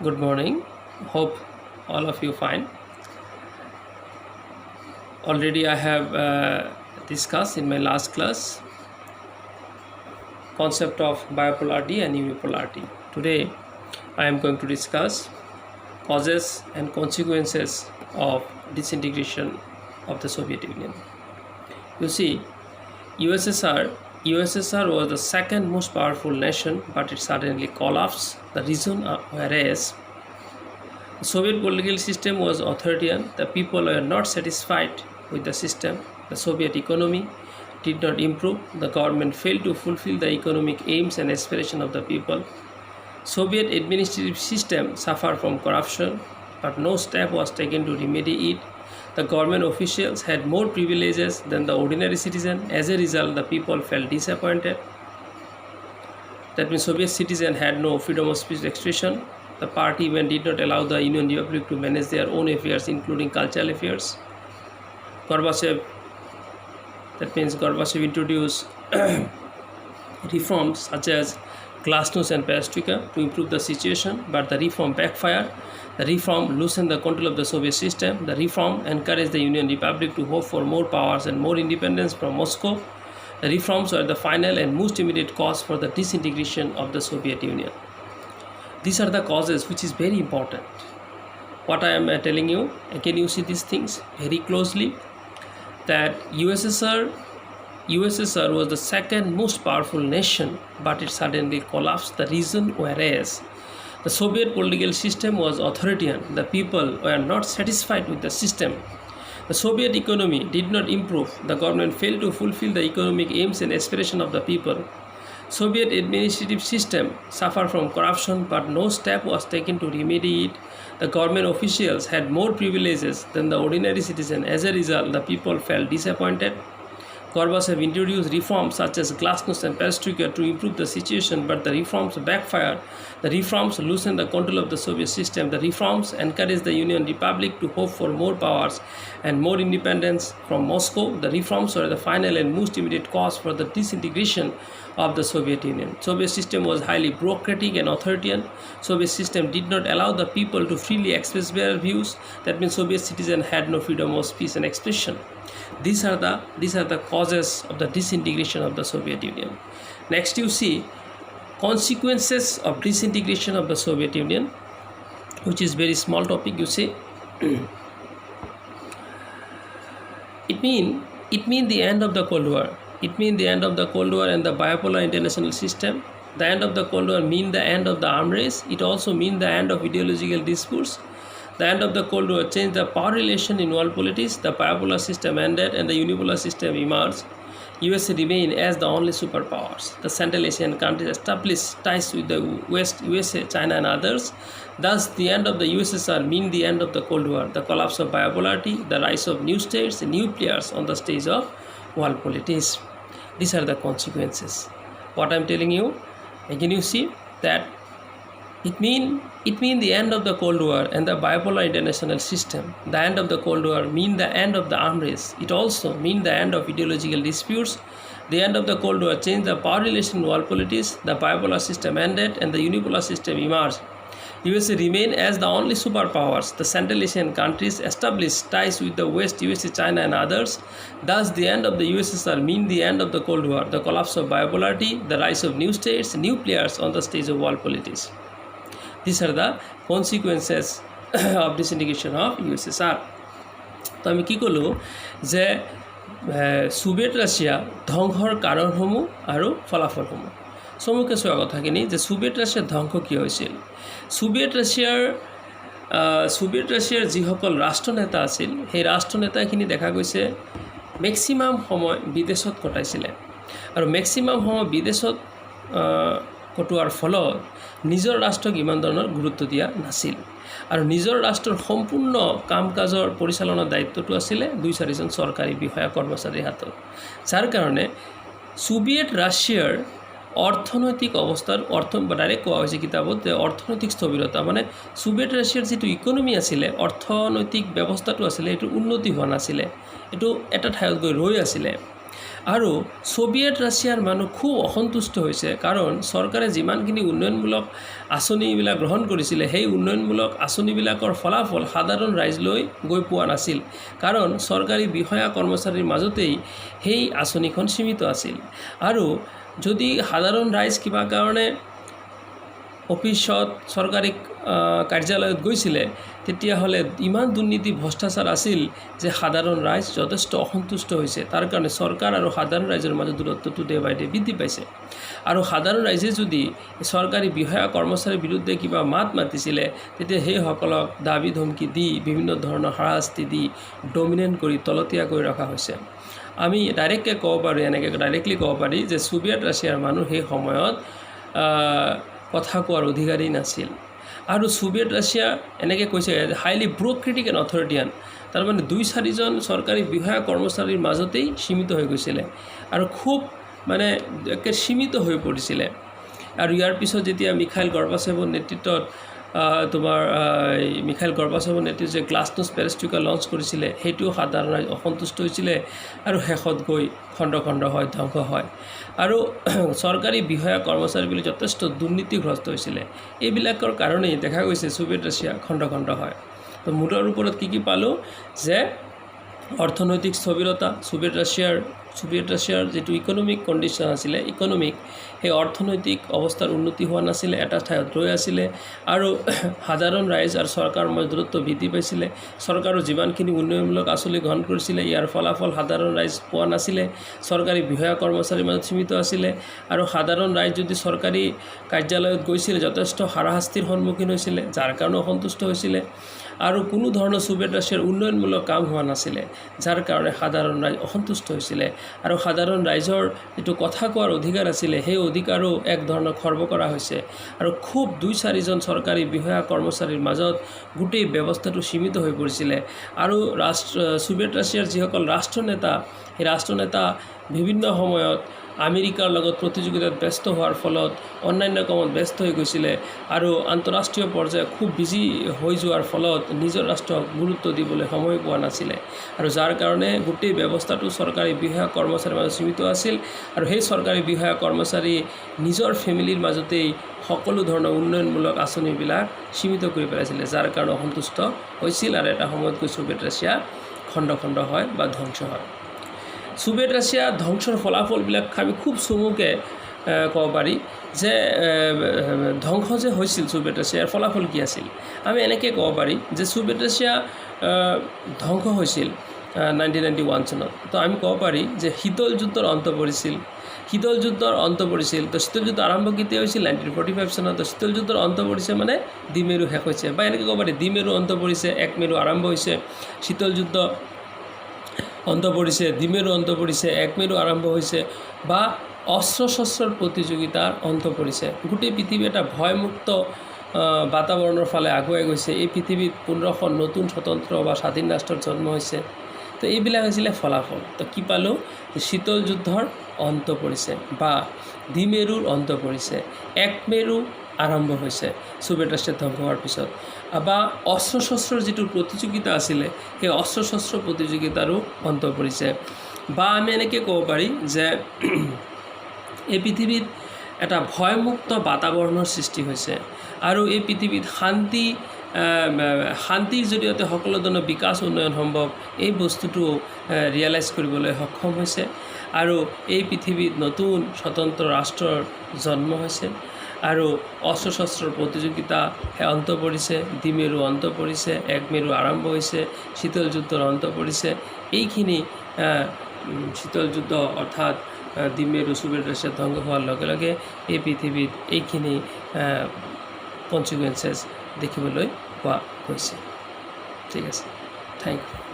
Good morning. Hope all of you fine. Already I have discussed in my last class concept of bipolarity and unipolarity. Today I am going to discuss causes and consequences of disintegration of the Soviet Union. You see, USSR was the second most powerful nation, but it suddenly collapsed. The reason whereas the Soviet political system was authoritarian. The people were not satisfied with the system. The Soviet economy did not improve. The government failed to fulfill the economic aims and aspirations of the people. Soviet administrative system suffered from corruption, but no step was taken to remedy it. The government officials had more privileges than the ordinary citizen. As a result, the people felt disappointed. That means Soviet citizens had no freedom of speech expression. The party even did not allow the Union Republic to manage their own affairs, including cultural affairs. Gorbachev introduced reforms such as glasnost and perestroika to improve the situation, but the reform backfired. The reform loosened the control of the Soviet system. The reform encouraged the Union Republic to hope for more powers and more independence from Moscow. The reforms were the final and most immediate cause for the disintegration of the Soviet Union. These are the causes which is very important. What I am telling you, can you see these things very closely? That USSR was the second most powerful nation, but it suddenly collapsed. The reason whereas the Soviet political system was authoritarian. The people were not satisfied with the system. The Soviet economy did not improve. The government failed to fulfill the economic aims and aspirations of the people. Soviet administrative system suffered from corruption, but no step was taken to remedy it. The government officials had more privileges than the ordinary citizen. As a result, the people felt disappointed. Gorbachev introduced reforms such as glasnost and perestroika to improve the situation, but the reforms backfired. The reforms loosened the control of the Soviet system. The reforms encouraged the Union Republic to hope for more powers and more independence from Moscow. The reforms were the final and most immediate cause for the disintegration of the Soviet Union. Soviet system was highly bureaucratic and authoritarian. Soviet system did not allow the people to freely express their views. That means Soviet citizens had no freedom of speech and expression. These are the causes of the disintegration of the Soviet Union. Next, you see consequences of disintegration of the Soviet Union, which is very small topic. You see, it mean the end of the Cold War. It means the end of the Cold War and the bipolar international system. The end of the Cold War means the end of the arms race. It also means the end of ideological discourse. The end of the Cold War changed the power relation in world politics. The bipolar system ended and the unipolar system emerged. USA remained as the only superpowers. The Central Asian countries established ties with the West, USA, China and others. Thus, the end of the USSR means the end of the Cold War, the collapse of bipolarity, the rise of new states, new players on the stage of world politics. These are the consequences. What I am telling you, can you see that it mean the end of the Cold War and the bipolar international system. The end of the Cold War mean the end of the arms race. It also mean the end of ideological disputes. The end of the Cold War changed the power relation in world politics. The bipolar system ended and the unipolar system emerged. USA remained as the only superpowers. The Central Asian countries established ties with the West, USA, China and others. Thus, the end of the USSR mean the end of the Cold War, the collapse of bipolarity, the rise of new states, new players on the stage of world politics. These are the consequences of disintegration of USSR. তো আমি কি কলো যে Soviet রাছিয়া ধ্বংসৰ কাৰণসমূহ আৰু ফলাফলসমূহ সমুখে চোৱা কথাখিনি যে সোভিয়েট ৰাছিয়াৰ ধ্বংস কি হৈছিল সোভিয়েট ৰাছিয়াৰ যিসকল ৰাষ্ট্ৰনেতা আছিল সেই ৰাষ্ট্ৰনেতাখিনি দেখা গৈছে মেক্সিমাম সময় বিদেশত কটাইছিলে আৰু মেক্সিমাম সময় বিদেশত কটোৱাৰ ফলত নিজৰ ৰাষ্ট্ৰক ইমান ধৰণৰ গুৰুত্ব দিয়া নাছিল আৰু নিজৰ ৰাষ্ট্ৰৰ সম্পূৰ্ণ কাম-কাজৰ পৰিচালনাৰ দায়িত্বটো আছিল 2-4জন চৰকাৰী বিষয়া কৰ্মচাৰীৰ হাতত যাৰ কাৰণে সোভিয়েট ৰাছিয়াৰ অৰ্থনৈতিক অৱস্থাৰ ডাইৰেক্ট কোৱা হৈছে কিতাপত যে অৰ্থনৈতিক স্থবিৰতা মানে সোভিয়েট ৰাছিয়াৰ যিটো ইকনমি আছিলে অৰ্থনৈতিক ব্যৱস্থাটো আছিলে এটো উন্নতি হোৱা নাছিলে এটো এটা ঠাইত গৈ ৰৈ আছিলে আৰু সোভিয়েট ৰাছিয়াৰ মানুহ খুব অসন্তুষ্ট হৈছে, কাৰণ চৰকাৰে যিমানখিনি উন্নয়নমূলক আঁচনিবিলাক গ্ৰহণ কৰিছিলে সেই উন্নয়নমূলক আঁচনিবিলাকৰ ফলাফল সাধাৰণ ৰাইজলৈ গৈ পোৱা নাছিল, কাৰণ চৰকাৰী বিষয়া কৰ্মচাৰীৰ মাজতেই সেই আঁচনিখন সীমিত আছিল। আৰু যদি সাধাৰণ ৰাইজ কিবা কাৰণে অফিচত চৰকাৰী কাৰ্যালয়ত গৈছিলে, তেতিয়াহ'লে ইমান দুৰ্নীতি ভ্ৰষ্টাচাৰ আছিল যে সাধাৰণ ৰাইজ যথেষ্ট অসন্তুষ্ট হৈছে। তাৰ কাৰণে চৰকাৰ আৰু সাধাৰণ ৰাইজৰ মাজত দূৰত্বটো ডে বাই ডে বৃদ্ধি পাইছে। আৰু সাধাৰণ ৰাইজে যদি চৰকাৰী বিষয়া কৰ্মচাৰীৰ বিৰুদ্ধে কিবা মাত মাতিছিলে, তেতিয়া সেইসকলক দাবী ধমকি দি বিভিন্ন ধৰণৰ হাৰাশাস্তি দি ডমিনেট কৰি তলতীয়া কৰি ৰখা হৈছে। আমি ডাইৰেক্টকৈ ক'ব পাৰোঁ, এনেকৈ ডাইৰেক্টলি ক'ব পাৰি যে সোভিয়েট ৰাছিয়াৰ মানুহ সেই সময়ত কথা কোৱাৰ অধিকাৰী নাছিল। আৰু সোভিয়েট ৰাছিয়া এনেকৈ কৈছে হাইলি ব্যুৰ'ক্ৰেটিক এণ্ড অথৰিটিয়ান, তাৰমানে 2-4জন চৰকাৰী বিষয়া কৰ্মচাৰীৰ মাজতেই সীমিত হৈ গৈছিলে আৰু খুব মানে একে সীমিত হৈ পৰিছিলে। আৰু ইয়াৰ পিছত যেতিয়া মিখাইল গৰ্বাচেভৰ নেতৃত্বত মিখাইল গৰ্বাচেভৰ নেতৃত্বত গ্লাছনোষ্ট পেৰেষ্ট্ৰইকা লঞ্চ কৰিছিলে, সেইটোও সাধাৰণ ৰাইজ অসন্তুষ্ট হৈছিলে আৰু শেষত গৈ খণ্ড খণ্ড হয়, ধ্বংস হয়। আৰু চৰকাৰী বিষয়া কৰ্মচাৰীবিলাক যথেষ্ট দুৰ্নীতিগ্ৰস্ত হৈছিলে। এইবিলাকৰ কাৰণেই দেখা গৈছে সোভিয়েট ৰাছিয়া খণ্ড খণ্ড হয়। তো মূলৰ ওপৰত কি পালোঁ যে অৰ্থনৈতিক স্থবিৰতা, সোভিয়েট ৰাছিয়াৰ যিটো ইকনমিক কণ্ডিশ্যন আছিলে, সেই অৰ্থনৈতিক অৱস্থাৰ উন্নতি হোৱা নাছিলে, এটা ঠাইত ৰৈ আছিলে। আৰু সাধাৰণ ৰাইজ আৰু চৰকাৰৰ মাজত দূৰত্ব বৃদ্ধি পাইছিলে। চৰকাৰৰ যিমানখিনি উন্নয়নমূলক আঁচনি গ্ৰহণ কৰিছিলে, ইয়াৰ ফলাফল সাধাৰণ ৰাইজ পোৱা নাছিলে। চৰকাৰী বিষয়া কৰ্মচাৰীৰ মাজত সীমিত আছিলে। আৰু সাধাৰণ ৰাইজ যদি চৰকাৰী কাৰ্যালয়ত গৈছিলে, যথেষ্ট হাৰাশাস্তিৰ সন্মুখীন হৈছিলে, যাৰ কাৰণে অসন্তুষ্ট হৈছিলে। আৰু কোনো ধৰণৰ সোভিয়েট ৰাছিয়াৰ উন্নয়নমূলক কাম হোৱা নাছিলে, যাৰ কাৰণে সাধাৰণ ৰাইজ অসন্তুষ্ট হৈছিলে। আৰু সাধাৰণ ৰাইজৰ যিটো কথা কোৱাৰ অধিকাৰ আছিলে, সেই অধিকাৰো এক ধৰণৰ খৰ্ব কৰা হৈছে। আৰু খুব 2-4জন চৰকাৰী বিষয়া কৰ্মচাৰীৰ মাজত গোটেই ব্যৱস্থাটো সীমিত হৈ পৰিছিলে। আৰু সোভিয়েট ৰাছিয়াৰ যিসকল ৰাষ্ট্ৰনেতা, সেই ৰাষ্ট্ৰনেতা বিভিন্ন সময়ত আমেৰিকাৰ লগত প্ৰতিযোগিতাত ব্যস্ত হোৱাৰ ফলত অন্যান্য কামত ব্যস্ত হৈ গৈছিলে আৰু আন্তঃৰাষ্ট্ৰীয় পৰ্যায়ত খুব বিজি হৈ যোৱাৰ ফলত নিজৰ ৰাষ্ট্ৰক গুৰুত্ব দিবলৈ সময় পোৱা নাছিলে। আৰু যাৰ কাৰণে গোটেই ব্যৱস্থাটো চৰকাৰী বিষয়া কৰ্মচাৰীৰ মাজত সীমিত আছিল। আৰু সেই চৰকাৰী বিষয়া কৰ্মচাৰী নিজৰ ফেমিলিৰ মাজতেই সকলো ধৰণৰ উন্নয়নমূলক আঁচনিবিলাক সীমিত কৰি পেলাইছিলে, যাৰ কাৰণে অসন্তুষ্ট হৈছিল। আৰু এটা সময়ত গৈ সোভিয়েট ৰাছিয়া খণ্ড খণ্ড হয় বা ধ্বংস হয়। সোভিয়েট ৰাছিয়া ধ্বংসৰ ফলাফলবিলাক আমি খুব চমুকৈ ক'ব পাৰি যে ধ্বংস যে হৈছিল সোভিয়েট ৰাছিয়াৰ ফলাফল কি আছিল। আমি এনেকৈ ক'ব পাৰি যে সোভিয়েট ৰাছিয়া ধ্বংস হৈছিল 1991 চনত। তো আমি ক'ব পাৰি যে শীতল যুদ্ধৰ অন্ত পৰিছিল। তো শীতল যুদ্ধ আৰম্ভ কেতিয়া হৈছিল? 1945 চনত। তো শীতল যুদ্ধৰ অন্ত পৰিছে মানে দ্বিমেৰু শেষ হৈছে, বা এনেকৈ ক'ব পাৰি দ্বিমেৰু অন্ত পৰিছে, এক মেৰু আৰম্ভ হৈছে। শীতল যুদ্ধ অন্ত পৰিছে, দ্বিমেৰু অন্ত পৰিছে, এক মেৰু আৰম্ভ হৈছে, বা অস্ত্ৰ শস্ত্ৰৰ প্ৰতিযোগিতাৰ অন্ত পৰিছে। গোটেই পৃথিৱী এটা ভয়মুক্ত বাতাবৰণৰ ফালে আগুৱাই গৈছে। এই পৃথিৱীত 15খন নতুন স্বতন্ত্ৰ বা স্বাধীন ৰাষ্ট্ৰৰ জন্ম হৈছে। তো এইবিলাক হৈছিলে ফলাফল। তো কি পালোঁ? শীতল যুদ্ধৰ অন্ত পৰিছে বা দ্বিমেৰুৰ অন্ত পৰিছে, এক মেৰু আৰম্ভ হৈছে সোভিয়েট ৰাছিয়া ধ্বংস হোৱাৰ পিছত। বা অস্ত্ৰ শস্ত্ৰৰ যিটো প্ৰতিযোগিতা আছিলে, সেই অস্ত্ৰ শস্ত্ৰ প্ৰতিযোগিতাৰো অন্ত পৰিছে। বা আমি এনেকৈ ক'ব পাৰি যে এই পৃথিৱীত এটা ভয়মুক্ত বাতাবৰণৰ সৃষ্টি হৈছে। আৰু এই পৃথিৱীত শান্তিৰ জৰিয়তে সকলো ধৰণৰ বিকাশ উন্নয়ন সম্ভৱ, এই বস্তুটো ৰিয়েলাইজ কৰিবলৈ সক্ষম হৈছে। আৰু এই পৃথিৱীত নতুন স্বতন্ত্ৰ ৰাষ্ট্ৰৰ জন্ম হৈছে। আৰু অস্ত্ৰ শস্ত্ৰৰ প্ৰতিযোগিতা অন্ত পৰিছে, দ্বিমেৰু অন্ত পৰিছে, এক মেৰু আৰম্ভ হৈছে, শীতল যুদ্ধৰ অন্ত পৰিছে। এইখিনি শীতল যুদ্ধ অৰ্থাৎ দ্বিমেৰু সোভিয়েট ৰাছিয়া ধ্বংস হোৱাৰ লগে লগে এই পৃথিৱীত এইখিনি কনচিকুৱেঞ্চেছ দেখিবলৈ পোৱা গৈছে। ঠিক আছে, থেংক ইউ।